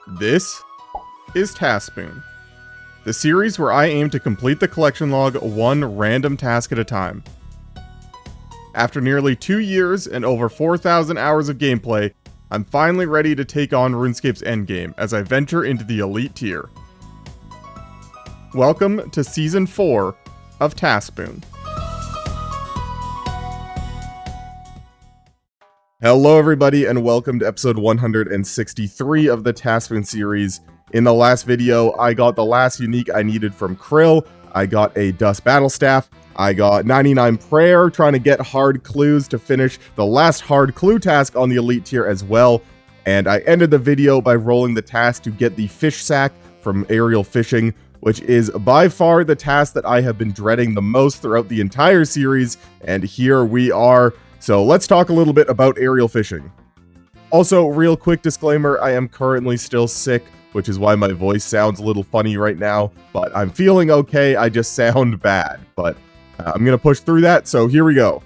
This is TaskSpoon, the series where I aim to complete the collection log one random task at a time. After nearly 2 years and over 4,000 hours of gameplay, I'm finally ready to take on RuneScape's endgame as I venture into the elite tier. Welcome to Season 4 of TaskSpoon. Hello everybody and welcome to episode 163 of the TaskSpoon series. In the last video, I got the last unique I needed from Krill, I got a Dust Battle Staff, I got 99 Prayer, trying to get hard clues to finish the last hard clue task on the elite tier as well, and I ended the video by rolling the task to get the fish sack from aerial fishing, which is by far the task that I have been dreading the most throughout the entire series, and here we are. So let's talk a little bit about aerial fishing. Also, real quick disclaimer, I am currently still sick, which is why my voice sounds a little funny right now, but I'm feeling okay, I just sound bad, but I'm gonna push through that, so here we go.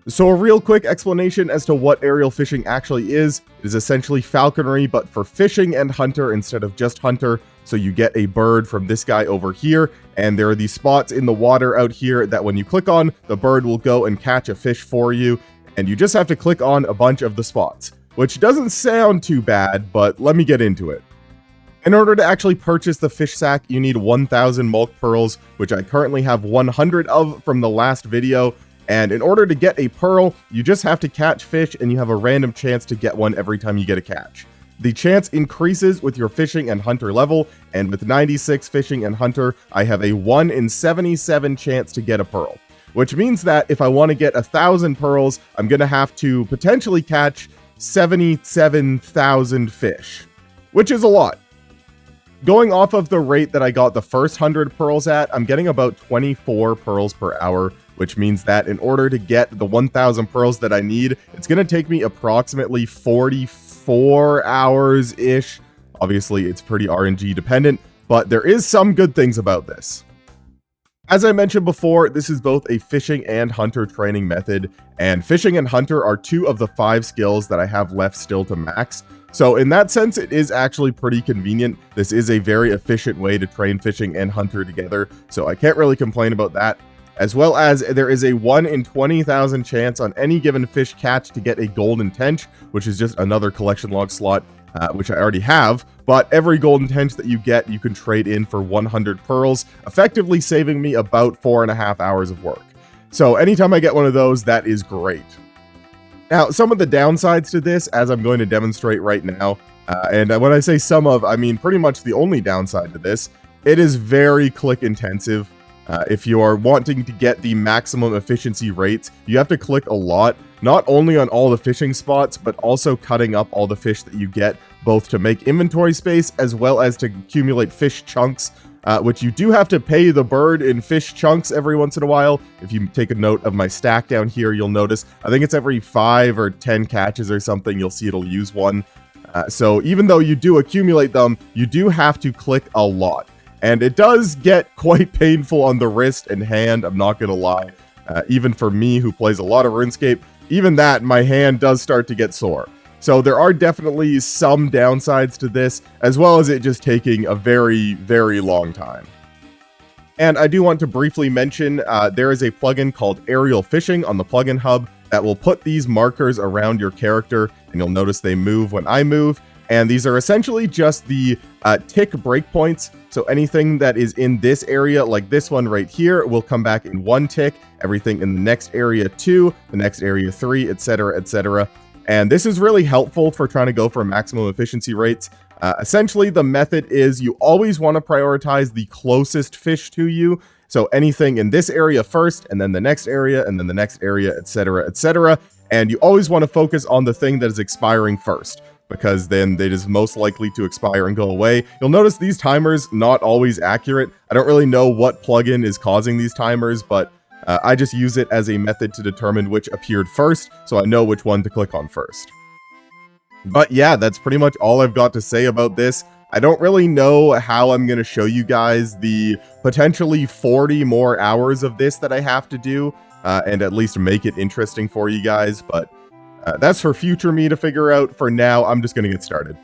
So a real quick explanation as to what aerial fishing actually is. It is essentially falconry, but for fishing and hunter instead of just hunter. So you get a bird from this guy over here, and there are these spots in the water out here that when you click on, the bird will go and catch a fish for you, and you just have to click on a bunch of the spots, which doesn't sound too bad, but let me get into it. In order to actually purchase the fish sack, you need 1,000 Mulk Pearls, which I currently have 100 of from the last video, and in order to get a pearl, you just have to catch fish, and you have a random chance to get one every time you get a catch. The chance increases with your fishing and hunter level, and with 96 fishing and hunter, I have a 1 in 77 chance to get a pearl. Which means that if I want to get 1,000 pearls, I'm going to have to potentially catch 77,000 fish, which is a lot. Going off of the rate that I got the first 100 pearls at, I'm getting about 24 pearls per hour, which means that in order to get the 1,000 pearls that I need, it's going to take me approximately 44 hours-ish. Obviously, it's pretty RNG dependent, but there is some good things about this. As I mentioned before, this is both a fishing and hunter training method, and fishing and hunter are 2 of the 5 skills that I have left still to max. So in that sense, it is actually pretty convenient. This is a very efficient way to train fishing and hunter together, so I can't really complain about that. As well as there is a 1 in 20,000 chance on any given fish catch to get a golden tench, which is just another collection log slot, which I already have. But every golden tench that you get, you can trade in for 100 pearls, effectively saving me about 4.5 hours of work. So anytime I get one of those, that is great. Now, some of the downsides to this, as I'm going to demonstrate right now, and when I say some of, I mean pretty much the only downside to this, it is very click intensive. If you are wanting to get the maximum efficiency rates, you have to click a lot, not only on all the fishing spots, but also cutting up all the fish that you get, both to make inventory space as well as to accumulate fish chunks, which you do have to pay the bird in fish chunks every once in a while. If you take a note of my stack down here, you'll notice, I think it's every 5 or 10 catches or something, you'll see it'll use one. So even though you do accumulate them, you do have to click a lot. And it does get quite painful on the wrist and hand, I'm not gonna lie. Even for me, who plays a lot of RuneScape, even that, my hand does start to get sore. So there are definitely some downsides to this, as well as it just taking a very, very long time. And I do want to briefly mention, there is a plugin called Aerial Fishing on the plugin hub that will put these markers around your character, and you'll notice they move when I move. And these are essentially just the tick breakpoints. So anything that is in this area, like this one right here, will come back in 1 tick. Everything in the next area 2, the next area 3, etc., etc. And this is really helpful for trying to go for maximum efficiency rates. Essentially, the method is you always want to prioritize the closest fish to you. So anything in this area first, and then the next area, and then the next area, etc., etc. And you always want to focus on the thing that is expiring first, because then it is most likely to expire and go away. You'll notice these timers not always accurate. I don't really know what plugin is causing these timers, but I just use it as a method to determine which appeared first, so I know which one to click on first. But yeah, that's pretty much all I've got to say about this. I don't really know how I'm going to show you guys the potentially 40 more hours of this that I have to do, and at least make it interesting for you guys, but that's for future me to figure out. For now, I'm just going to get started.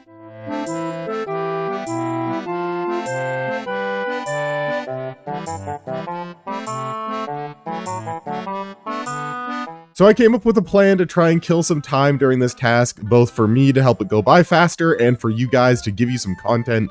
So I came up with a plan to try and kill some time during this task, both for me to help it go by faster and for you guys to give you some content.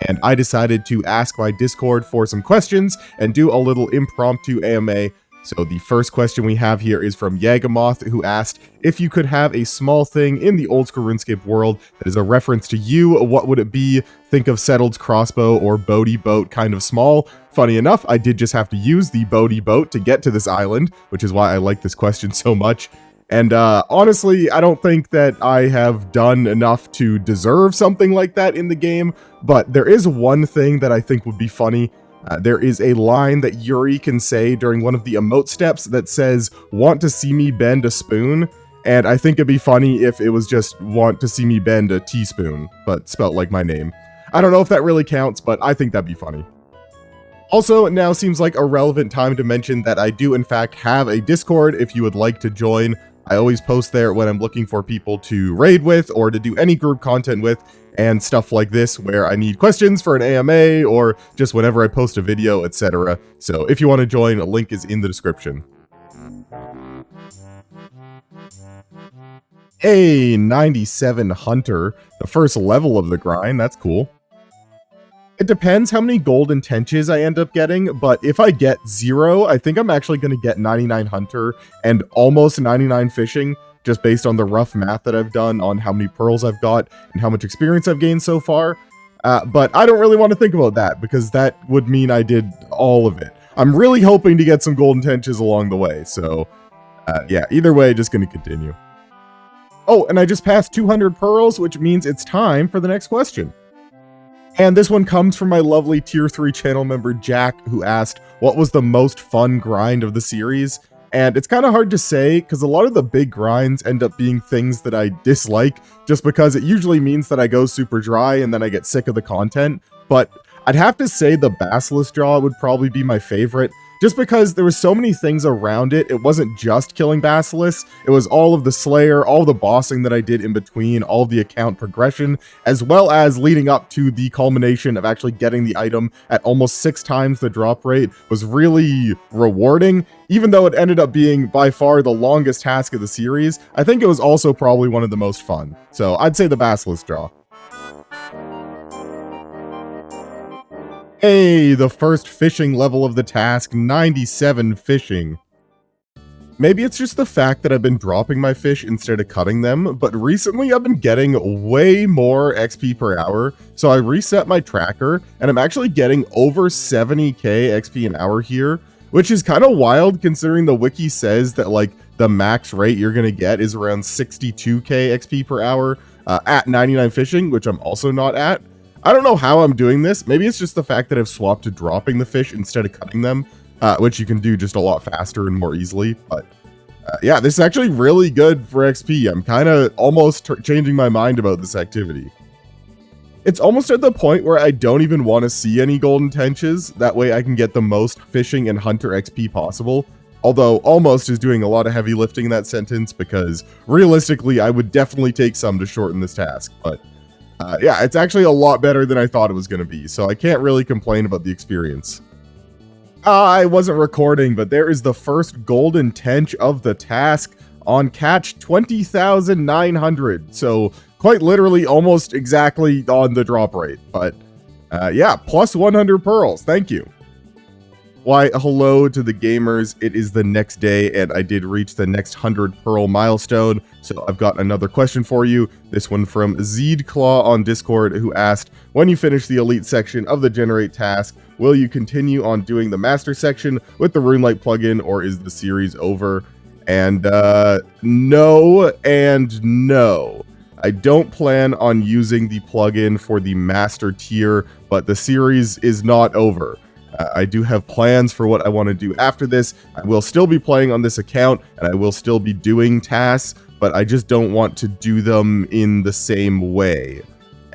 And I decided to ask my Discord for some questions and do a little impromptu AMA. So the first question we have here is from Yagamoth, who asked, if you could have a small thing in the Old School RuneScape world that is a reference to you, what would it be? Think of Settled's crossbow or Bodhi boat, kind of small. Funny enough, I did just have to use the Bodhi boat to get to this island, which is why I like this question so much. And honestly, I don't think that I have done enough to deserve something like that in the game, but there is one thing that I think would be funny. There is a line that Yuri can say during one of the emote steps that says, want to see me bend a spoon? And I think it'd be funny if it was just want to see me bend a teaspoon, but spelt like my name. I don't know if that really counts, but I think that'd be funny. Also, now seems like a relevant time to mention that I do in fact have a Discord if you would like to join. I always post there when I'm looking for people to raid with or to do any group content with and stuff like this where I need questions for an AMA or just whenever I post a video, etc. So if you want to join, a link is in the description. Hey, 97 Hunter, the first level of the grind, that's cool. It depends how many golden tenches I end up getting, but if I get 0, I think I'm actually going to get 99 Hunter and almost 99 Fishing, just based on the rough math that I've done on how many pearls I've got and how much experience I've gained so far. But I don't really want to think about that, because that would mean I did all of it. I'm really hoping to get some golden tenches along the way, so yeah, either way, just going to continue. Oh, and I just passed 200 pearls, which means it's time for the next question. And this one comes from my lovely tier 3 channel member Jack, who asked, what was the most fun grind of the series? And it's kind of hard to say, because a lot of the big grinds end up being things that I dislike, just because it usually means that I go super dry and then I get sick of the content. But I'd have to say the Basilisk Jaw would probably be my favorite, just because there were so many things around it. It wasn't just killing Basilisks, it was all of the Slayer, all the bossing that I did in between, all of the account progression, as well as leading up to the culmination of actually getting the item at almost 6 times the drop rate was really rewarding. Even though it ended up being by far the longest task of the series, I think it was also probably one of the most fun. So I'd say the Basilisk Jaw. Hey, the first fishing level of the task, 97 fishing. Maybe it's just the fact that I've been dropping my fish instead of cutting them, but recently I've been getting way more XP per hour, so I reset my tracker, and I'm actually getting over 70k XP an hour here, which is kind of wild considering the wiki says that like the max rate you're going to get is around 62k XP per hour at 99 fishing, which I'm also not at. I don't know how I'm doing this. Maybe it's just the fact that I've swapped to dropping the fish instead of cutting them, which you can do just a lot faster and more easily. But yeah, this is actually really good for XP. I'm kind of almost changing my mind about this activity. It's almost at the point where I don't even want to see any golden tenches. That way I can get the most fishing and hunter XP possible. Although almost is doing a lot of heavy lifting in that sentence, because realistically I would definitely take some to shorten this task. But yeah, it's actually a lot better than I thought it was going to be, so I can't really complain about the experience. I wasn't recording, but there is the first golden tench of the task on catch 20,900, so quite literally almost exactly on the drop rate, but yeah, plus 100 pearls, thank you. Why, hello to the gamers, it is the next day and I did reach the next 100 pearl milestone, so I've got another question for you. This one from Zeedclaw on Discord, who asked, when you finish the elite section of the generate task, will you continue on doing the master section with the RuneLite plugin, or is the series over? And no and no. I don't plan on using the plugin for the master tier, but the series is not over. I do have plans for what I want to do after this. I will still be playing on this account, and I will still be doing tasks, but I just don't want to do them in the same way.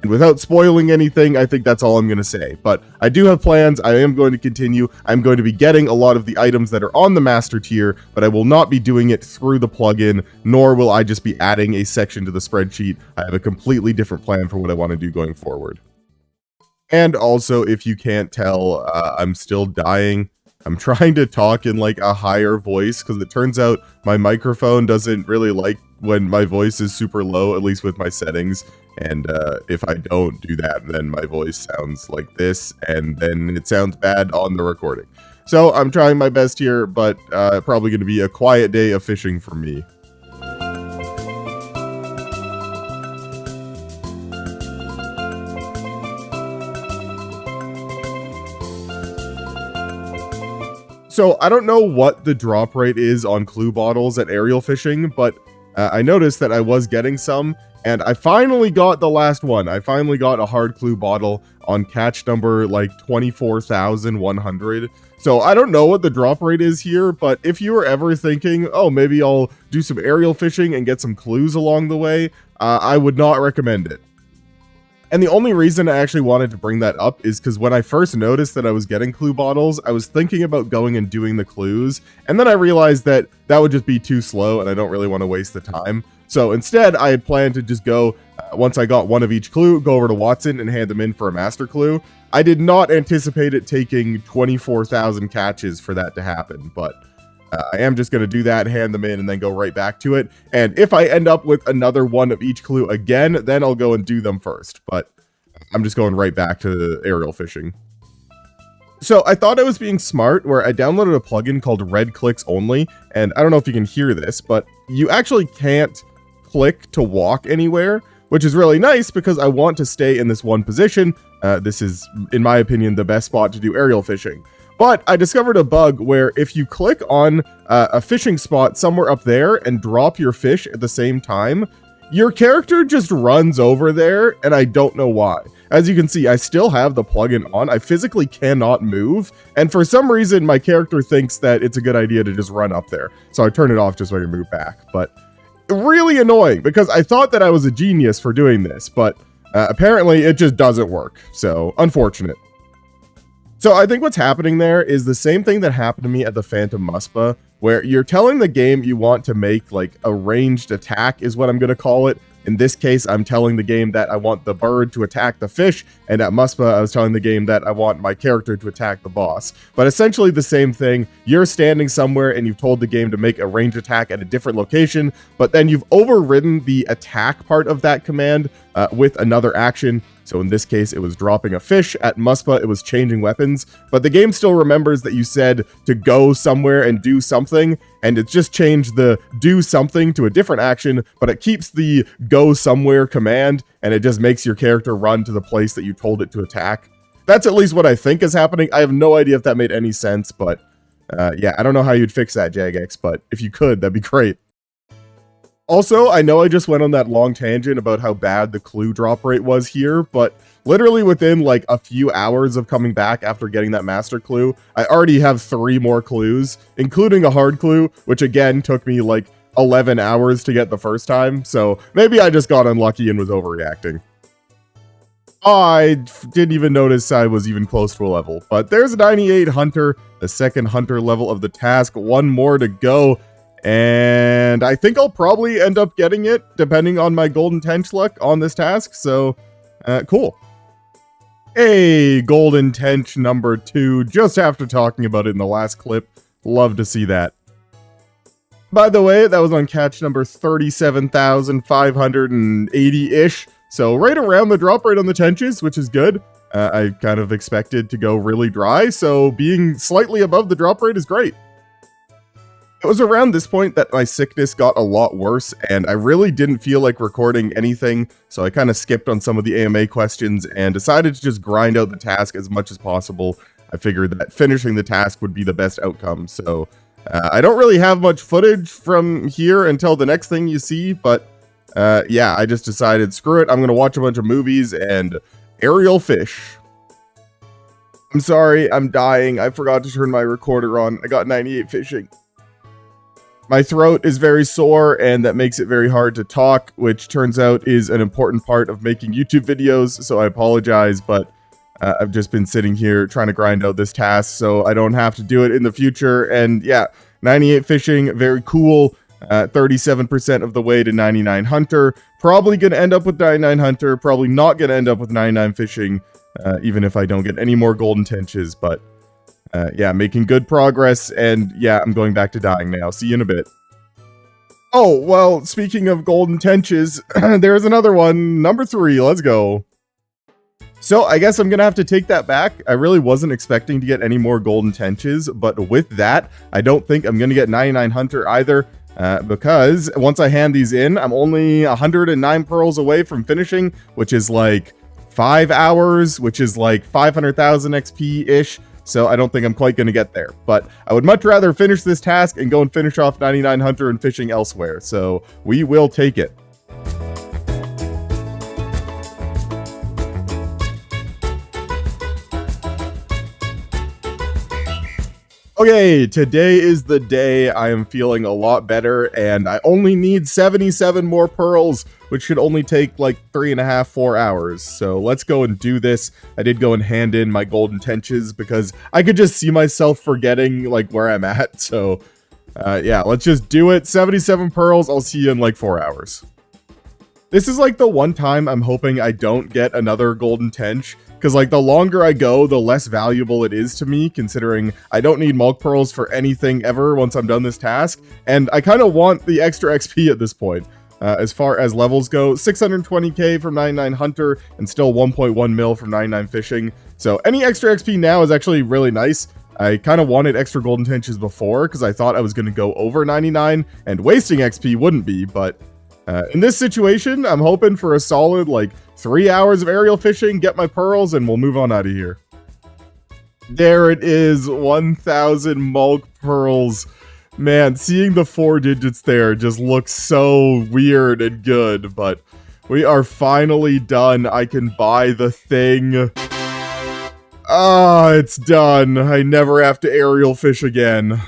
And without spoiling anything, I think that's all I'm going to say. But I do have plans. I am going to continue. I'm going to be getting a lot of the items that are on the master tier, but I will not be doing it through the plugin, nor will I just be adding a section to the spreadsheet. I have a completely different plan for what I want to do going forward. And also, if you can't tell, I'm still dying. I'm trying to talk in like a higher voice because it turns out my microphone doesn't really like when my voice is super low, at least with my settings. And if I don't do that, then my voice sounds like this, and then it sounds bad on the recording. So I'm trying my best here, but probably going to be a quiet day of fishing for me. So I don't know what the drop rate is on clue bottles at aerial fishing, but I noticed that I was getting some, and I finally got the last one. I finally got a hard clue bottle on catch number like 24,100. So I don't know what the drop rate is here, but if you were ever thinking, oh, maybe I'll do some aerial fishing and get some clues along the way, I would not recommend it. And the only reason I actually wanted to bring that up is because when I first noticed that I was getting clue bottles, I was thinking about going and doing the clues, and then I realized that that would just be too slow and I don't really want to waste the time. So instead, I had planned to just go, once I got one of each clue, go over to Watson and hand them in for a master clue. I did not anticipate it taking 24,000 catches for that to happen, but I am just going to do that, hand them in, and then go right back to it. And if I end up with another one of each clue again, then I'll go and do them first. But I'm just going right back to aerial fishing. So I thought I was being smart, where I downloaded a plugin called Red Clicks Only. And I don't know if you can hear this, but you actually can't click to walk anywhere, which is really nice because I want to stay in this one position. This is, in my opinion, the best spot to do aerial fishing. But I discovered a bug where if you click on a fishing spot somewhere up there and drop your fish at the same time, your character just runs over there, and I don't know why. As you can see, I still have the plugin on. I physically cannot move, and for some reason, my character thinks that it's a good idea to just run up there. So I turn it off just so I can move back. But really annoying, because I thought that I was a genius for doing this, but apparently it just doesn't work. So unfortunate. So I think what's happening there is the same thing that happened to me at the Phantom Muspa, where you're telling the game you want to make like a ranged attack is what I'm going to call it. In this case, I'm telling the game that I want the bird to attack the fish, and at Muspa, I was telling the game that I want my character to attack the boss. But essentially the same thing. You're standing somewhere and you've told the game to make a ranged attack at a different location, but then you've overridden the attack part of that command with another action. So in this case, it was dropping a fish. At Muspa, it was changing weapons. But the game still remembers that you said to go somewhere and do something, and it's just changed the do something to a different action, but it keeps the go somewhere command, and it just makes your character run to the place that you told it to attack. That's at least what I think is happening. I have no idea if that made any sense, but yeah, I don't know how you'd fix that, Jagex, but if you could, that'd be great. Also, I know I just went on that long tangent about how bad the clue drop rate was here, but literally within like a few hours of coming back after getting that master clue, I already have 3 more clues, including a hard clue, which again took me like 11 hours to get the first time, so maybe I just got unlucky and was overreacting. I didn't even notice I was even close to a level, but there's 98 Hunter, the second Hunter level of the task, 1 more to go. And I think I'll probably end up getting it, depending on my golden tench luck on this task, so, cool. Hey, golden tench number 2, just after talking about it in the last clip. Love to see that. By the way, that was on catch number 37,580-ish, so right around the drop rate on the tenches, which is good. I kind of expected to go really dry, so being slightly above the drop rate is great. It was around this point that my sickness got a lot worse, and I really didn't feel like recording anything, so I kind of skipped on some of the AMA questions and decided to just grind out the task as much as possible. I figured that finishing the task would be the best outcome, so I don't really have much footage from here until the next thing you see, but yeah, I just decided, screw it, I'm going to watch a bunch of movies and aerial fish. I'm sorry, I'm dying, I forgot to turn my recorder on, I got 98 fishing. My throat is very sore, and that makes it very hard to talk, which turns out is an important part of making YouTube videos, so I apologize, but I've just been sitting here trying to grind out this task, so I don't have to do it in the future, and yeah, 98 fishing, very cool, 37% of the way to 99 Hunter, probably gonna end up with 99 Hunter, probably not gonna end up with 99 fishing, even if I don't get any more golden tenches, but Yeah, making good progress, and yeah, I'm going back to dying now. See you in a bit. Oh, well, speaking of golden tenches, there's another one. Number 3, let's go. So I guess I'm gonna have to take that back. I really wasn't expecting to get any more golden tenches, but with that, I don't think I'm gonna get 99 Hunter either, because once I hand these in, I'm only 109 pearls away from finishing, which is like 5 hours, which is like 500,000 XP-ish. So I don't think I'm quite going to get there. But I would much rather finish this task and go and finish off 99 Hunter and fishing elsewhere. So we will take it. Okay, today is the day. I am feeling a lot better, and I only need 77 more pearls, which should only take like 3.5, 4 hours. So let's go and do this. I did go and hand in my golden tenches because I could just see myself forgetting like where I'm at. So yeah, let's just do it. 77 pearls. I'll see you in like 4 hours. This is like the one time I'm hoping I don't get another golden tench. Because, like, the longer I go, the less valuable it is to me, considering I don't need Mulk Pearls for anything ever once I'm done this task. And I kind of want the extra XP at this point. As far as levels go, 620k from 99 Hunter, and still 1.1 mil from 99 Fishing. So any extra XP now is actually really nice. I kind of wanted extra golden tenches before, because I thought I was going to go over 99, and wasting XP wouldn't be, but... in this situation, I'm hoping for a solid, like, 3 hours of aerial fishing, get my pearls, and we'll move on out of here. There it is, 1,000 Mulk Pearls. Man, seeing the 4 digits there just looks so weird and good, but we are finally done. I can buy the thing. Ah, it's done. I never have to aerial fish again.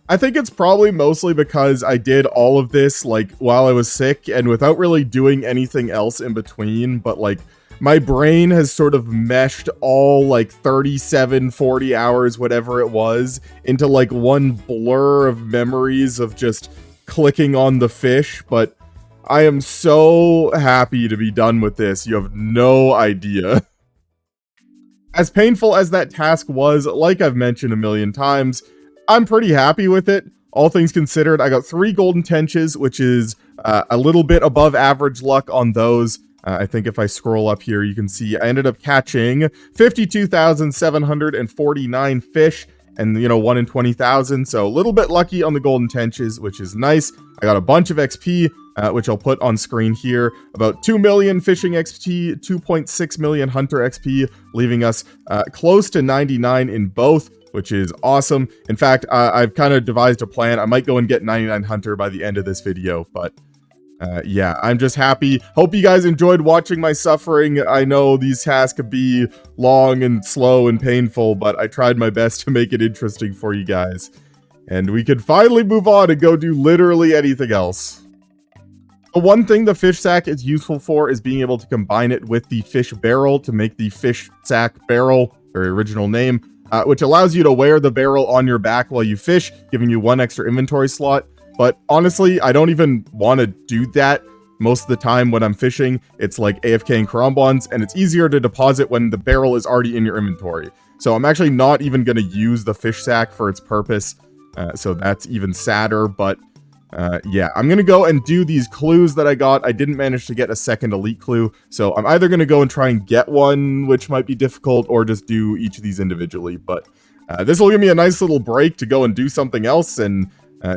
I think it's probably mostly because I did all of this, like, while I was sick and without really doing anything else in between, but, like, my brain has sort of meshed all, like, 37, 40 hours, whatever it was, into, like, one blur of memories of just clicking on the fish, but I am so happy to be done with this. You have no idea. As painful as that task was, like I've mentioned a million times, I'm pretty happy with it. All things considered, I got 3 golden tenches, which is a little bit above average luck on those. I think if I scroll up here, you can see I ended up catching 52,749 fish and, you know, 1 in 20,000. So a little bit lucky on the golden tenches, which is nice. I got a bunch of XP, which I'll put on screen here. About 2 million fishing XP, 2.6 million hunter XP, leaving us close to 99 in both, which is awesome. In fact, I've kind of devised a plan. I might go and get 99 Hunter by the end of this video, but yeah, I'm just happy. Hope you guys enjoyed watching my suffering. I know these tasks could be long and slow and painful, but I tried my best to make it interesting for you guys. And we can finally move on and go do literally anything else. The one thing the fish sack is useful for is being able to combine it with the fish barrel to make the fish sack barrel, or original name, which allows you to wear the barrel on your back while you fish, giving you 1 extra inventory slot. But honestly, I don't even want to do that most of the time when I'm fishing. It's like AFK and Karambons, and it's easier to deposit when the barrel is already in your inventory. So I'm actually not even going to use the fish sack for its purpose. So that's even sadder, but yeah, I'm going to go and do these clues that I got. I didn't manage to get a second elite clue, so I'm either going to go and try and get one, which might be difficult, or just do each of these individually. But this will give me a nice little break to go and do something else and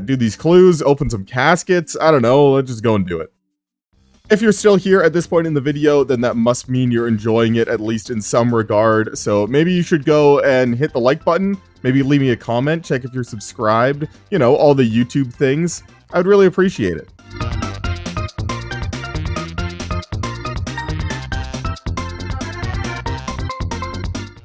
do these clues, open some caskets. I don't know, let's just go and do it. If you're still here at this point in the video, then that must mean you're enjoying it, at least in some regard. So maybe you should go and hit the like button, maybe leave me a comment, check if you're subscribed, you know, all the YouTube things. I would really appreciate it.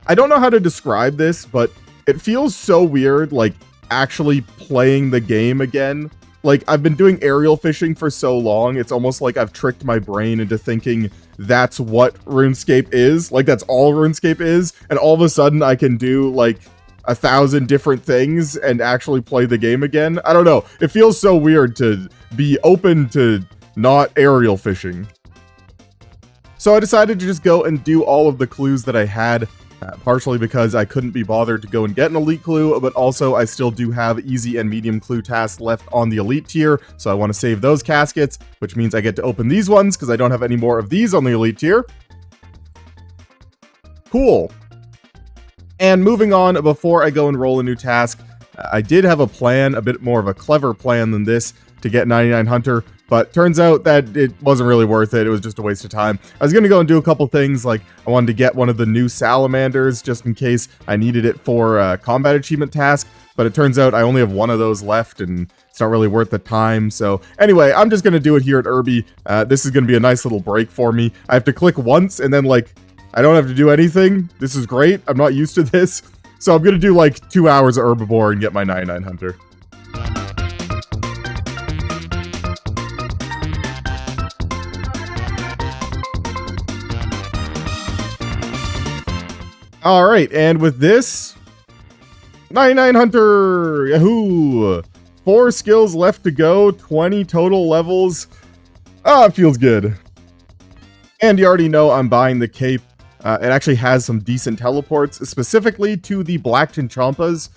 I don't know how to describe this, but it feels so weird, like, actually playing the game again. Like, I've been doing aerial fishing for so long, it's almost like I've tricked my brain into thinking that's what RuneScape is. Like, that's all RuneScape is, and all of a sudden I can do, like, 1,000 different things and actually play the game again. I don't know. It feels so weird to be open to not aerial fishing. So I decided to just go and do all of the clues that I had. partially because I couldn't be bothered to go and get an elite clue, but also I still do have easy and medium clue tasks left on the elite tier, so I want to save those caskets, which means I get to open these ones because I don't have any more of these on the elite tier. Cool. And moving on, before I go and roll a new task, I did have a plan, a bit more of a clever plan than this, to get 99 Hunter, but turns out that it wasn't really worth it. It was just a waste of time. I was going to go and do a couple things, like I wanted to get one of the new salamanders just in case I needed it for a combat achievement task, but it turns out I only have one of those left and it's not really worth the time. So anyway, I'm just going to do it here at Irby. This is going to be a nice little break for me. I have to click once and then like I don't have to do anything. This is great. I'm not used to this. So I'm going to do like 2 hours of Herbivore and get my 99 Hunter. Alright, and with this, 99 Hunter! Yahoo! 4 skills left to go, 20 total levels. Ah, it feels good. And you already know I'm buying the cape. It actually has some decent teleports, specifically to the Black Chinchompas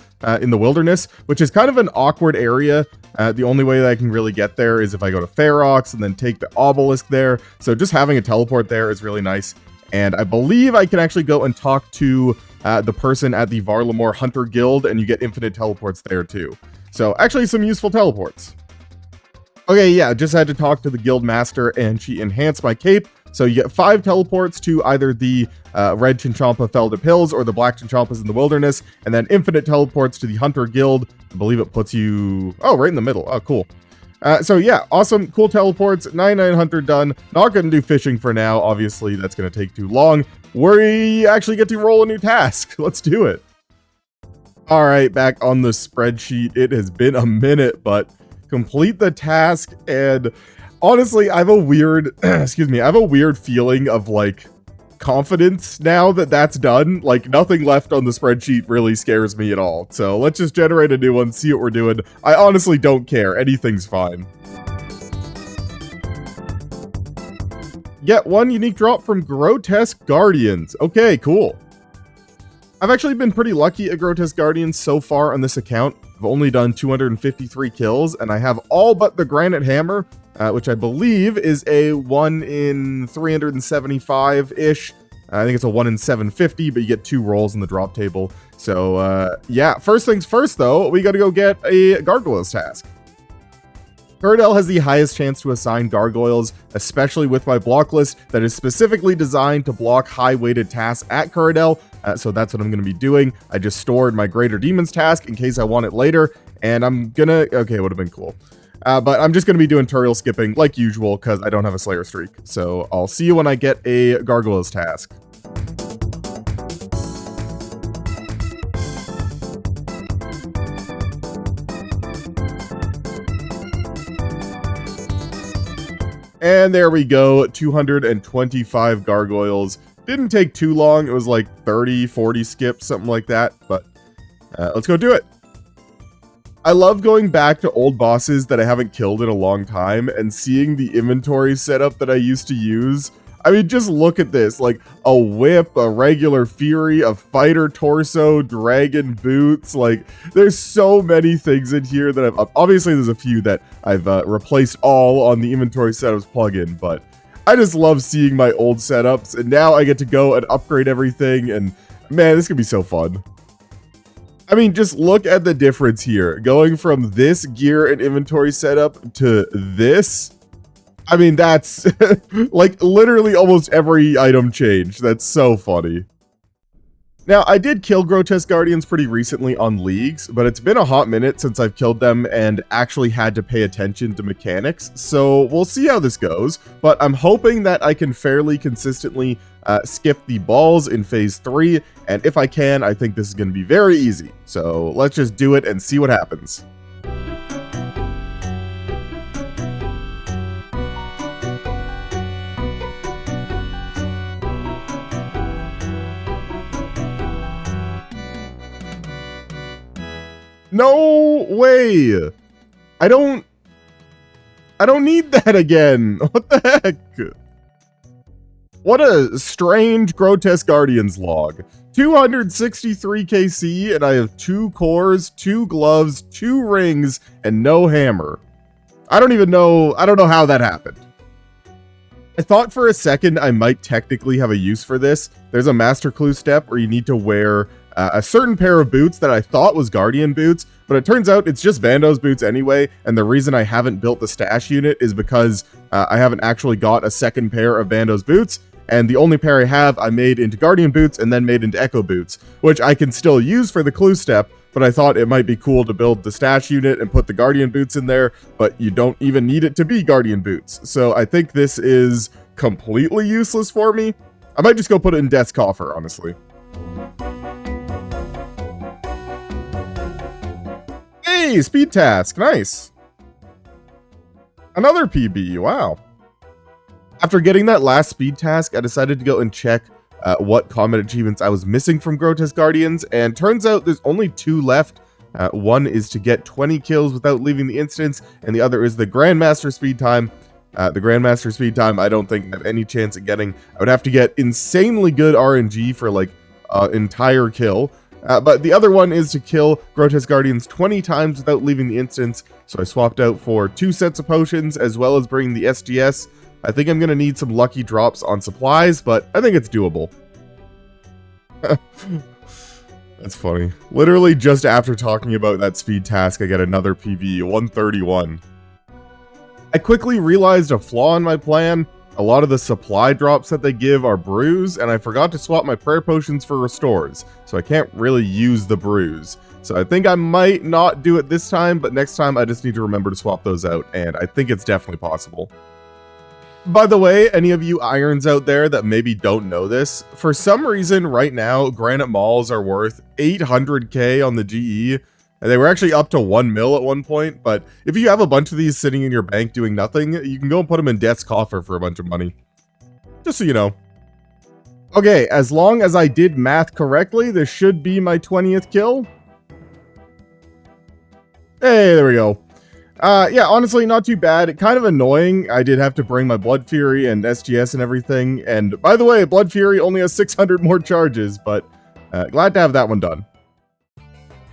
in the wilderness, which is kind of an awkward area. The only way that I can really get there is if I go to Ferox and then take the obelisk there. So just having a teleport there is really nice. And I believe I can actually go and talk to the person at the Varlamore Hunter Guild, and you get infinite teleports there too. So actually some useful teleports. Okay, yeah, just had to talk to the guild master, and she enhanced my cape. So you get 5 teleports to either the Red Chinchompa Feldip Hills or the Black Chinchompas in the wilderness, and then infinite teleports to the Hunter Guild. I believe it puts you... oh, right in the middle. Oh, cool. So yeah, awesome, cool teleports, 99 Hunter done. Not going to do fishing for now, obviously that's going to take too long. We actually get to roll a new task. Let's do it. Alright, back on the spreadsheet. It has been a minute, but complete the task, and honestly, I have a weird, excuse me, I have a weird feeling of like confidence now that that's done. Like nothing left on the spreadsheet really scares me at all. So let's just generate a new one, see what we're doing. I honestly don't care. Anything's fine. Get 1 unique drop from Grotesque Guardians. Okay, cool. I've actually been pretty lucky at Grotesque Guardians so far on this account. I've only done 253 kills, and I have all but the Granite Hammer, which I believe is a 1 in 375-ish. I think it's a 1 in 750, but you get 2 rolls in the drop table. So, yeah, first things first, though, we gotta go get a Gargoyles task. Cardell has the highest chance to assign Gargoyles, especially with my block list that is specifically designed to block high-weighted tasks at Cardell, so that's what I'm going to be doing. I just stored my Greater Demons task in case I want it later, and I'm gonna... okay, it would have been cool. But I'm just going to be doing Turiel skipping like usual because I don't have a Slayer streak. So I'll see you when I get a Gargoyles task. And there we go, 225 Gargoyles. Didn't take too long, it was like 30, 40 skips, something like that, but let's go do it. I love going back to old bosses that I haven't killed in a long time and seeing the inventory setup that I used to use. I mean, just look at this, like a whip, a regular fury, a fighter torso, dragon boots, like there's so many things in here that I've, obviously there's a few that I've replaced all on the inventory setups plugin, but I just love seeing my old setups, and now I get to go and upgrade everything, and man, this could be so fun. I mean, just look at the difference here, going from this gear and inventory setup to this. I mean, that's like literally almost every item changed. That's so funny. Now, I did kill Grotesque Guardians pretty recently on Leagues, but it's been a hot minute since I've killed them and actually had to pay attention to mechanics, so we'll see how this goes, but I'm hoping that I can fairly consistently skip the balls in Phase 3, and if I can, I think this is going to be very easy, so let's just do it and see what happens. No way! I don't need that again! What the heck? What a strange Grotesque Guardians log. 263 KC, and I have 2 cores, 2 gloves, 2 rings, and no hammer. I don't know how that happened. I thought for a second I might technically have a use for this. There's a master clue step where you need to wear a certain pair of boots that I thought was Guardian boots, but it turns out it's just Vando's boots anyway, and the reason I haven't built the stash unit is because I haven't actually got a second pair of Vando's boots, and the only pair I have I made into Guardian boots and then made into Echo boots, which I can still use for the clue step, but I thought it might be cool to build the stash unit and put the Guardian boots in there, but you don't even need it to be Guardian boots. So I think this is completely useless for me. I might just go put it in Death's Coffer, honestly. Hey, speed task, nice. Another PB, wow. After getting that last speed task, I decided to go and check what combat achievements I was missing from Grotesque Guardians, and turns out there's only 2 left. One is to get 20 kills without leaving the instance, and the other is the Grandmaster speed time. The Grandmaster speed time, I don't think I have any chance at getting. I would have to get insanely good RNG for like entire kill. But the other one is to kill Grotesque Guardians 20 times without leaving the instance. So I swapped out for 2 sets of potions as well as bringing the SGS. I think I'm going to need some lucky drops on supplies, but I think it's doable. That's funny. Literally just after talking about that speed task, I get another PB, 131. I quickly realized a flaw in my plan. A lot of the supply drops that they give are brews, and I forgot to swap my prayer potions for restores, so I can't really use the brews. So I think I might not do it this time, but next time I just need to remember to swap those out, and I think it's definitely possible. By the way, any of you irons out there that maybe don't know this, for some reason right now, granite malls are worth 800k on the GE. And they were actually up to 1 mil at one point, but if you have a bunch of these sitting in your bank doing nothing, you can go and put them in Death's Coffer for a bunch of money. Just so you know. Okay, as long as I did math correctly, this should be my 20th kill. Hey, there we go. Yeah, honestly, not too bad. Kind of annoying. I did have to bring my Blood Fury and SGS and everything. And by the way, Blood Fury only has 600 more charges, but glad to have that one done.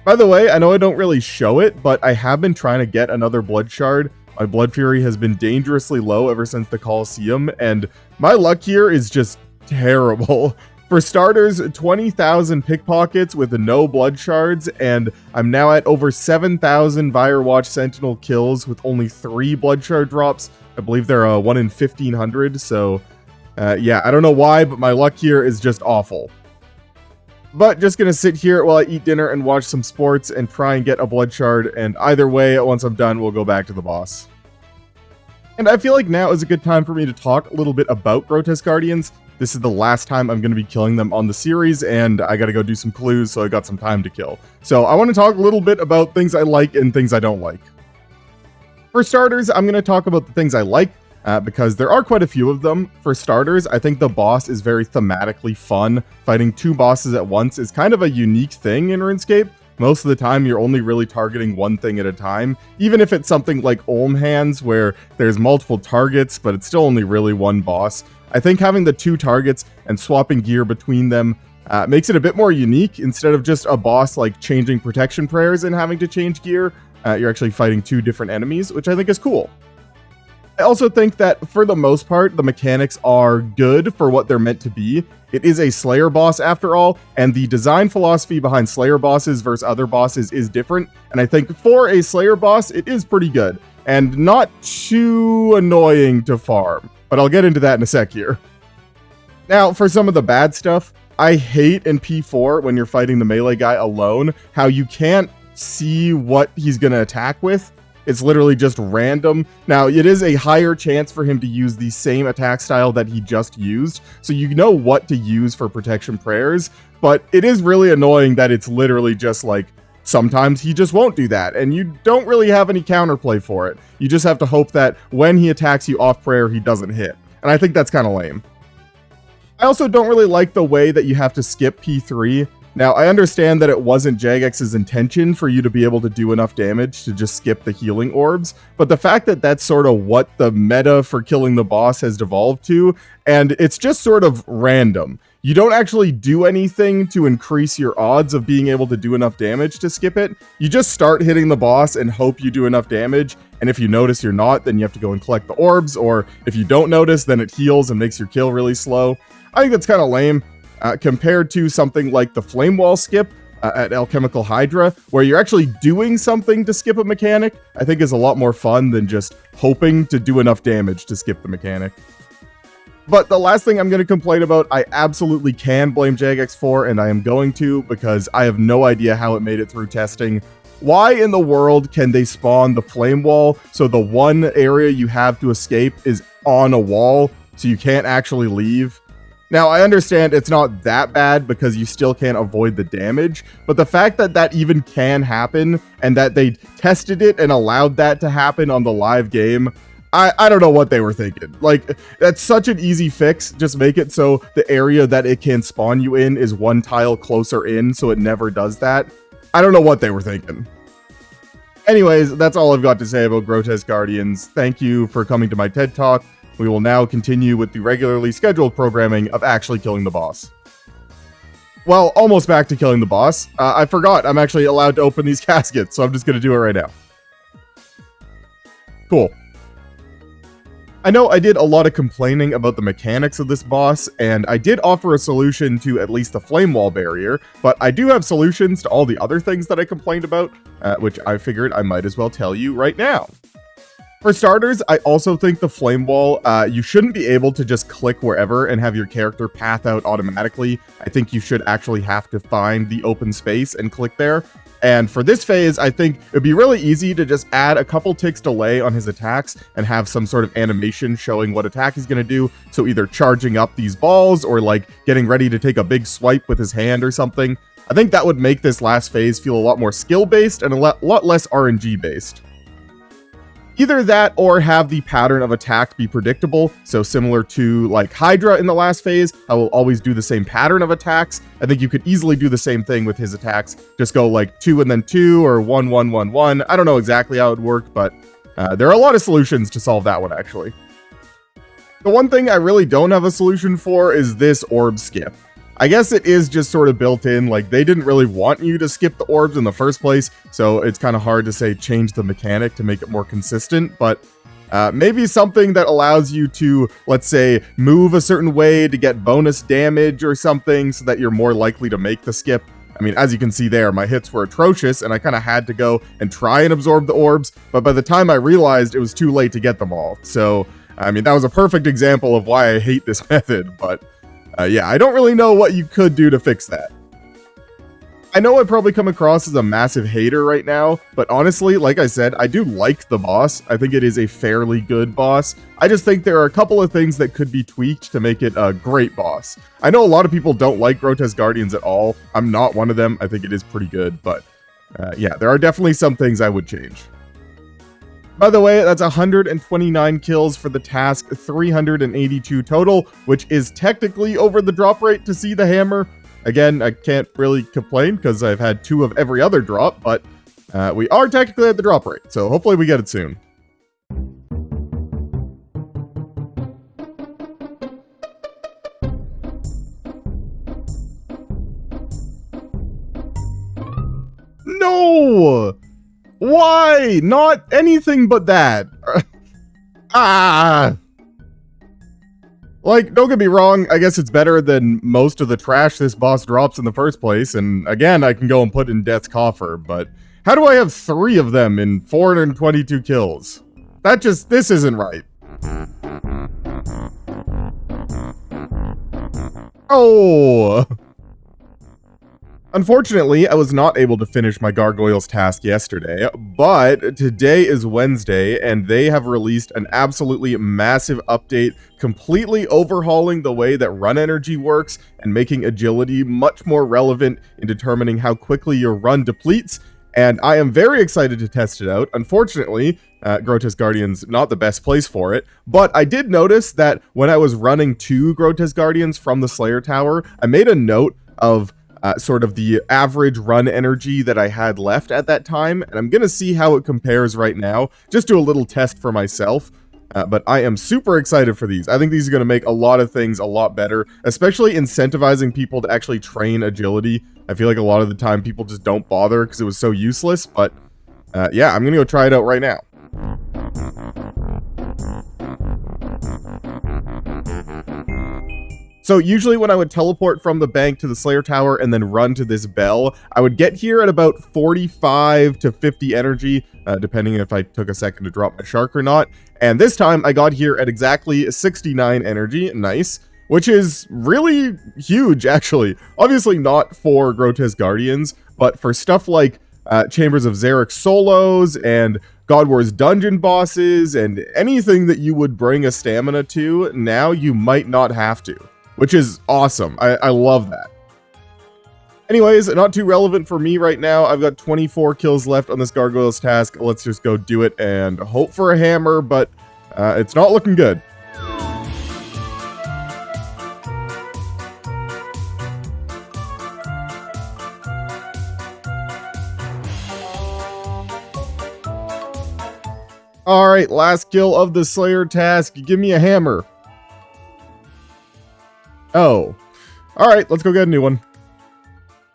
By the way, I know I don't really show it, but I have been trying to get another Blood Shard. My Blood Fury has been dangerously low ever since the Coliseum, and my luck here is just terrible. For starters, 20,000 pickpockets with no blood shards, and I'm now at over 7,000 Firewatch Sentinel kills with only 3 blood shard drops. I believe they're 1 in 1,500, so yeah, I don't know why, but my luck here is just awful. But just gonna sit here while I eat dinner and watch some sports and try and get a blood shard, and either way, once I'm done, we'll go back to the boss. And I feel like now is a good time for me to talk a little bit about Grotesque Guardians. This is the last time I'm going to be killing them on the series, and I gotta go do some clues, so I got some time to kill. So I want to talk a little bit about things I like and things I don't like. For starters, I'm going to talk about the things I like, because there are quite a few of them. For starters, I think the boss is very thematically fun. Fighting 2 bosses at once is kind of a unique thing in RuneScape. Most of the time, you're only really targeting one thing at a time, even if it's something like Olm Hands, where there's multiple targets, but it's still only really one boss. I think having the 2 targets and swapping gear between them makes it a bit more unique. Instead of just a boss like changing protection prayers and having to change gear, you're actually fighting 2 different enemies, which I think is cool. I also think that, for the most part, the mechanics are good for what they're meant to be. It is a Slayer boss after all, and the design philosophy behind Slayer bosses versus other bosses is different, and I think for a Slayer boss, it is pretty good, and not too annoying to farm, but I'll get into that in a sec here. Now, for some of the bad stuff, I hate in P4 when you're fighting the melee guy alone, how you can't see what he's gonna attack with. It's literally just random. Now, it is a higher chance for him to use the same attack style that he just used, so you know what to use for protection prayers, but it is really annoying that it's literally just like, sometimes he just won't do that, and you don't really have any counterplay for it. You just have to hope that when he attacks you off prayer, he doesn't hit, and I think that's kind of lame. I also don't really like the way that you have to skip P3. Now, I understand that it wasn't Jagex's intention for you to be able to do enough damage to just skip the healing orbs, but the fact that that's sort of what the meta for killing the boss has devolved to, and it's just sort of random. You don't actually do anything to increase your odds of being able to do enough damage to skip it. You just start hitting the boss and hope you do enough damage, and if you notice you're not, then you have to go and collect the orbs, or if you don't notice, then it heals and makes your kill really slow. I think that's kind of lame. Compared to something like the Flame Wall skip at Alchemical Hydra, where you're actually doing something to skip a mechanic, I think is a lot more fun than just hoping to do enough damage to skip the mechanic. But the last thing I'm going to complain about, I absolutely can blame Jagex for, and I am going to, because I have no idea how it made it through testing. Why in the world can they spawn the Flame Wall so the one area you have to escape is on a wall, so you can't actually leave? Now, I understand it's not that bad because you still can't avoid the damage, but the fact that that even can happen and that they tested it and allowed that to happen on the live game, I don't know what they were thinking. Like, that's such an easy fix. Just make it so the area that it can spawn you in is one tile closer in so it never does that. I don't know what they were thinking. Anyways, that's all I've got to say about Grotesque Guardians. Thank you for coming to my TED Talk. We will now continue with the regularly scheduled programming of actually killing the boss. Well, almost back to killing the boss. I forgot I'm actually allowed to open these caskets, so I'm just going to do it right now. Cool. I know I did a lot of complaining about the mechanics of this boss, and I did offer a solution to at least the Flame Wall barrier, but I do have solutions to all the other things that I complained about, which I figured I might as well tell you right now. For starters, I also think the Flame Wall, you shouldn't be able to just click wherever and have your character path out automatically. I think you should actually have to find the open space and click there. And for this phase, I think it'd be really easy to just add a couple ticks delay on his attacks and have some sort of animation showing what attack he's going to do. So either charging up these balls or like getting ready to take a big swipe with his hand or something. I think that would make this last phase feel a lot more skill-based and a lot less RNG-based. Either that or have the pattern of attack be predictable, so similar to like Hydra in the last phase, I will always do the same pattern of attacks. I think you could easily do the same thing with his attacks, just go like 2 and then 2 or 1, 1, 1, 1. I don't know exactly how it would work, but there are a lot of solutions to solve that one actually. The one thing I really don't have a solution for is this orb skip. I guess it is just sort of built in, like they didn't really want you to skip the orbs in the first place, so it's kind of hard to say change the mechanic to make it more consistent, but maybe something that allows you to, let's say, move a certain way to get bonus damage or something so that you're more likely to make the skip. I mean, as you can see there, my hits were atrocious and I kind of had to go and try and absorb the orbs, but by the time I realized it was too late to get them all. So, I mean, that was a perfect example of why I hate this method, but yeah, I don't really know what you could do to fix that. I know I probably come across as a massive hater right now, but honestly, like I said, I do like the boss. I think it is a fairly good boss. I just think there are a couple of things that could be tweaked to make it a great boss. I know a lot of people don't like Grotesque Guardians at all. I'm not one of them. I think it is pretty good, but yeah, there are definitely some things I would change. By the way, that's 129 kills for the task, 382 total, which is technically over the drop rate to see the hammer. Again, I can't really complain because I've had 2 of every other drop, but we are technically at the drop rate, so hopefully we get it soon. No! Why? Not anything but that. Like, don't get me wrong, I guess it's better than most of the trash this boss drops in the first place, and again, I can go and put in Death's Coffer, but how do I have 3 of them in 422 kills? This isn't right. Oh! Unfortunately, I was not able to finish my Gargoyles task yesterday, but today is Wednesday, and they have released an absolutely massive update, completely overhauling the way that run energy works and making agility much more relevant in determining how quickly your run depletes, and I am very excited to test it out. Unfortunately, Grotesque Guardians not the best place for it, but I did notice that when I was running 2 Grotesque Guardians from the Slayer Tower, I made a note of sort of the average run energy that I had left at that time, and I'm gonna see how it compares right now. Just do a little test for myself. But I am super excited for these. I think these are going to make a lot of things a lot better, especially incentivizing people to actually train agility. I feel like a lot of the time people just don't bother because it was so useless, but yeah, I'm going to go try it out right now. So usually when I would teleport from the bank to the Slayer Tower and then run to this bell, I would get here at about 45 to 50 energy, depending if I took a second to drop my shark or not. And this time I got here at exactly 69 energy, nice, which is really huge actually. Obviously not for Grotesque Guardians, but for stuff like Chambers of Xeric solos and God War's dungeon bosses and anything that you would bring a stamina to, now you might not have to. Which is awesome. I love that. Anyways, not too relevant for me right now. I've got 24 kills left on this Gargoyles task. Let's just go do it and hope for a hammer, but it's not looking good. Alright, last kill of the Slayer task. Give me a hammer. Oh. Alright, let's go get a new one.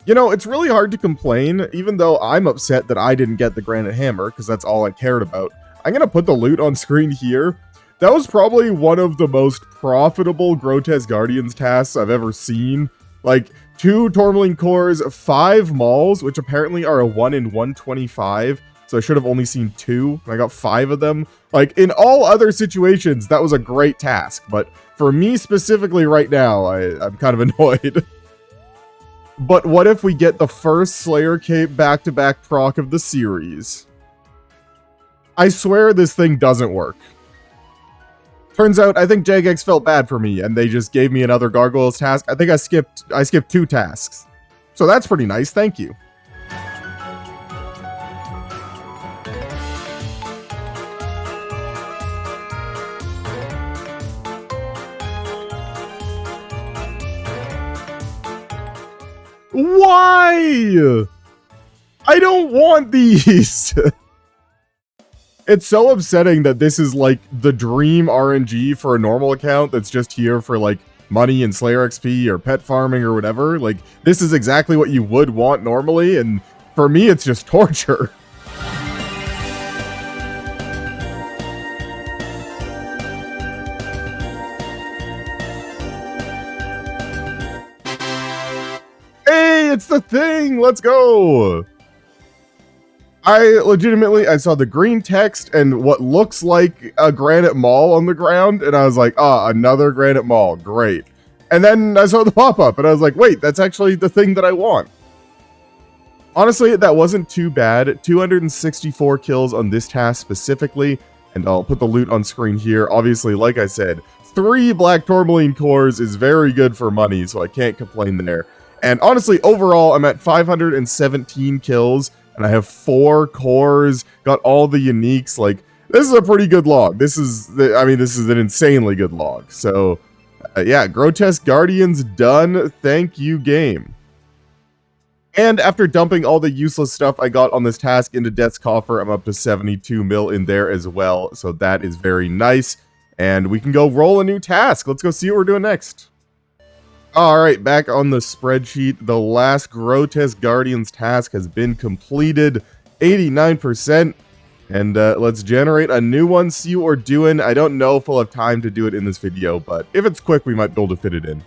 You know, it's really hard to complain, even though I'm upset that I didn't get the Granite Hammer, because that's all I cared about. I'm gonna put the loot on screen here. That was probably one of the most profitable Grotesque Guardians tasks I've ever seen. Like, 2 Tourmaline Cores, 5 Mauls, which apparently are a 1 in 125, so I should have only seen 2, and I got 5 of them. Like, in all other situations, that was a great task, but for me specifically right now, I'm kind of annoyed. But what if we get the first Slayer Cape back-to-back proc of the series? I swear this thing doesn't work. Turns out, I think Jagex felt bad for me, and they just gave me another Gargoyles task. I think I skipped 2 tasks. So that's pretty nice, thank you. Why? I don't want these. It's so upsetting that this is like the dream RNG for a normal account that's just here for like money and Slayer XP or pet farming or whatever. Like, this is exactly what you would want normally, and for me it's just torture. It's the thing! Let's go! I saw the green text and what looks like a granite maul on the ground, and I was like, another granite maul, great. And then I saw the pop-up, and I was like, wait, that's actually the thing that I want. Honestly, that wasn't too bad. 264 kills on this task specifically, and I'll put the loot on screen here. Obviously, like I said, 3 Black Tourmaline Cores is very good for money, so I can't complain there. And honestly, overall, I'm at 517 kills, and I have 4 cores, got all the uniques. Like, this is a pretty good log. This is an insanely good log. So, yeah, Grotesque Guardians done. Thank you, game. And after dumping all the useless stuff I got on this task into Death's Coffer, I'm up to 72 mil in there as well. So that is very nice. And we can go roll a new task. Let's go see what we're doing next. Alright, back on the spreadsheet, the last Grotesque Guardians task has been completed, 89%, and let's generate a new one, see what we're doing. I don't know if we'll have time to do it in this video, but if it's quick, we might be able to fit it in.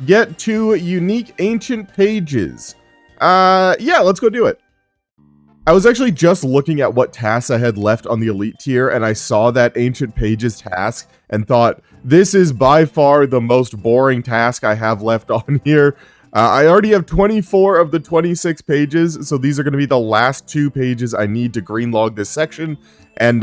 Get 2 unique ancient pages. Yeah, let's go do it. I was actually just looking at what tasks I had left on the elite tier, and I saw that Ancient Pages task and thought, this is by far the most boring task I have left on here. I already have 24 of the 26 pages, so these are going to be the last 2 pages I need to greenlog this section, and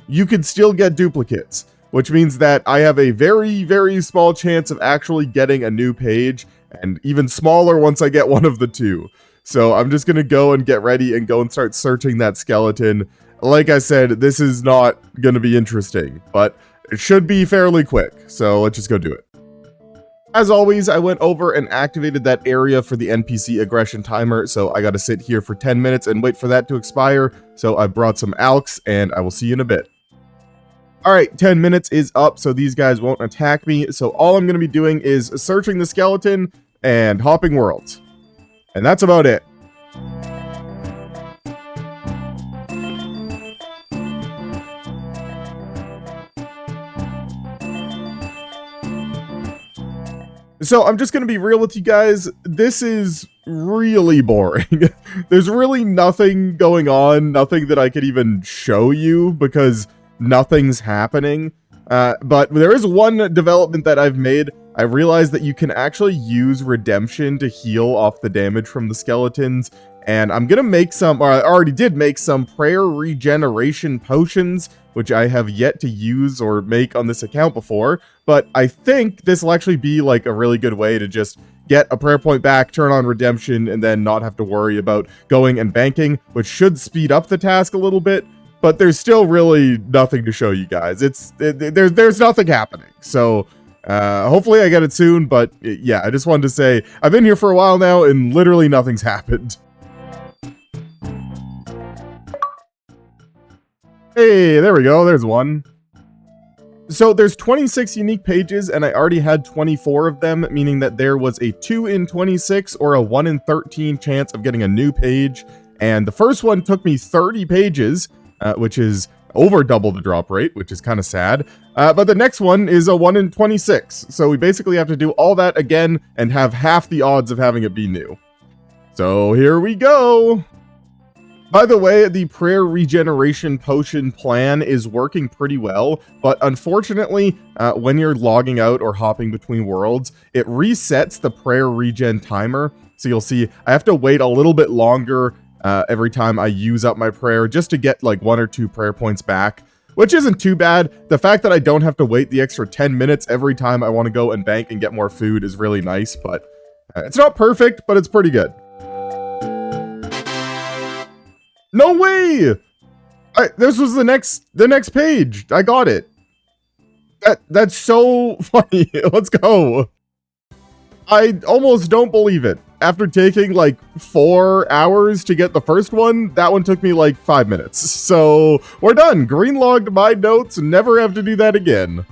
you can still get duplicates, which means that I have a very, very small chance of actually getting a new page, and even smaller once I get one of the 2. So I'm just going to go and get ready and go and start searching that skeleton. Like I said, this is not going to be interesting, but it should be fairly quick. So let's just go do it. As always, I went over and activated that area for the NPC aggression timer, so I gotta sit here for 10 minutes and wait for that to expire. So I brought some alks, and I will see you in a bit. Alright, 10 minutes is up, so these guys won't attack me, so all I'm gonna be doing is searching the skeleton and hopping worlds. And that's about it. So I'm just going to be real with you guys. This is really boring. There's really nothing going on, nothing that I could even show you because nothing's happening. But there is one development that I've made. I realized that you can actually use redemption to heal off the damage from the skeletons. And I'm going to make some, or I already did make some prayer regeneration potions, which I have yet to use or make on this account before. But I think this will actually be like a really good way to just get a prayer point back, turn on redemption, and then not have to worry about going and banking, which should speed up the task a little bit. But there's still really nothing to show you guys. There's nothing happening. So hopefully I get it soon. But yeah, I just wanted to say I've been here for a while now and literally nothing's happened. Hey, there we go. There's one. So there's 26 unique pages, and I already had 24 of them, meaning that there was a 2 in 26 or a 1 in 13 chance of getting a new page. And the first one took me 30 pages, which is over double the drop rate, which is kind of sad. But the next one is a 1 in 26. So we basically have to do all that again and have half the odds of having it be new. So here we go. By the way, the prayer regeneration potion plan is working pretty well, but unfortunately, when you're logging out or hopping between worlds, it resets the prayer regen timer. So you'll see I have to wait a little bit longer every time I use up my prayer just to get like 1 or 2 prayer points back, which isn't too bad. The fact that I don't have to wait the extra 10 minutes every time I want to go and bank and get more food is really nice, but it's not perfect, but it's pretty good. No way! This was the next page. I got it. That's so funny. Let's go. I almost don't believe it. After taking like 4 hours to get the first one, that one took me like 5 minutes. So we're done. Green logged my notes. Never have to do that again.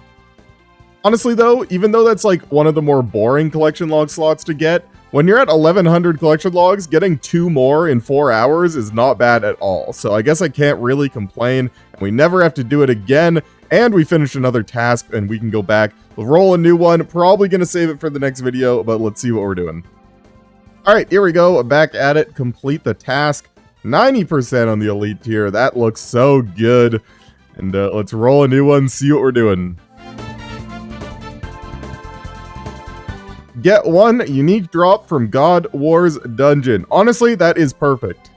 Honestly though, even though that's like one of the more boring collection log slots to get, when you're at 1100 collection logs, getting 2 more in 4 hours is not bad at all. So I guess I can't really complain. And we never have to do it again. And we finished another task and we can go back. We'll roll a new one. Probably going to save it for the next video, but let's see what we're doing. All right, here we go. Back at it. Complete the task. 90% on the elite tier. That looks so good. And let's roll a new one, see what we're doing. Get 1 unique drop from God War's Dungeon. Honestly, that is perfect.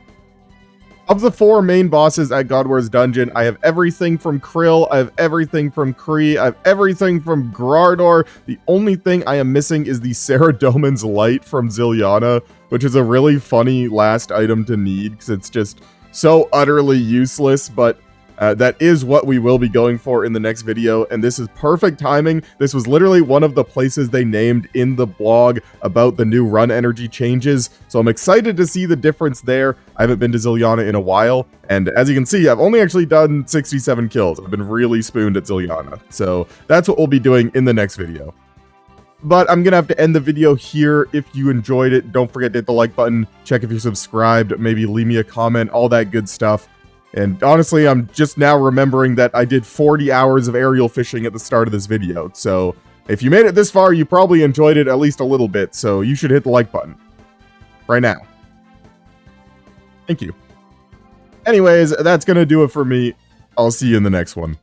Of the 4 main bosses at God War's Dungeon, I have everything from Krill, I have everything from Kree, I have everything from Grardor. The only thing I am missing is the Saradomin's Light from Zilyana, which is a really funny last item to need because it's just so utterly useless, but that is what we will be going for in the next video, and this is perfect timing. This was literally one of the places they named in the blog about the new run energy changes, so I'm excited to see the difference there. I haven't been to Zilyana in a while, and as you can see, I've only actually done 67 kills. I've been really spooned at Zilyana, so that's what we'll be doing in the next video. But I'm gonna have to end the video here. If you enjoyed it, don't forget to hit the like button, check if you're subscribed, maybe leave me a comment, all that good stuff. And honestly, I'm just now remembering that I did 40 hours of aerial fishing at the start of this video. So if you made it this far, you probably enjoyed it at least a little bit. So you should hit the like button right now. Thank you. Anyways, that's going to do it for me. I'll see you in the next one.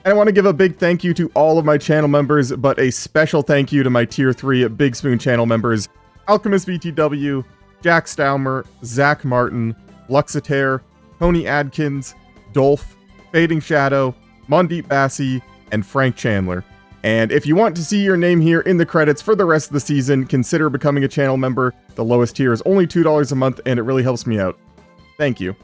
I want to give a big thank you to all of my channel members, but a special thank you to my tier 3 Big Spoon channel members, Alchemist BTW, Jack Staumer, Zach Martin, Luxitaire, Tony Adkins, Dolph, Fading Shadow, Mondeep Bassi, and Frank Chandler. And if you want to see your name here in the credits for the rest of the season, consider becoming a channel member. The lowest tier is only $2 a month, and it really helps me out. Thank you.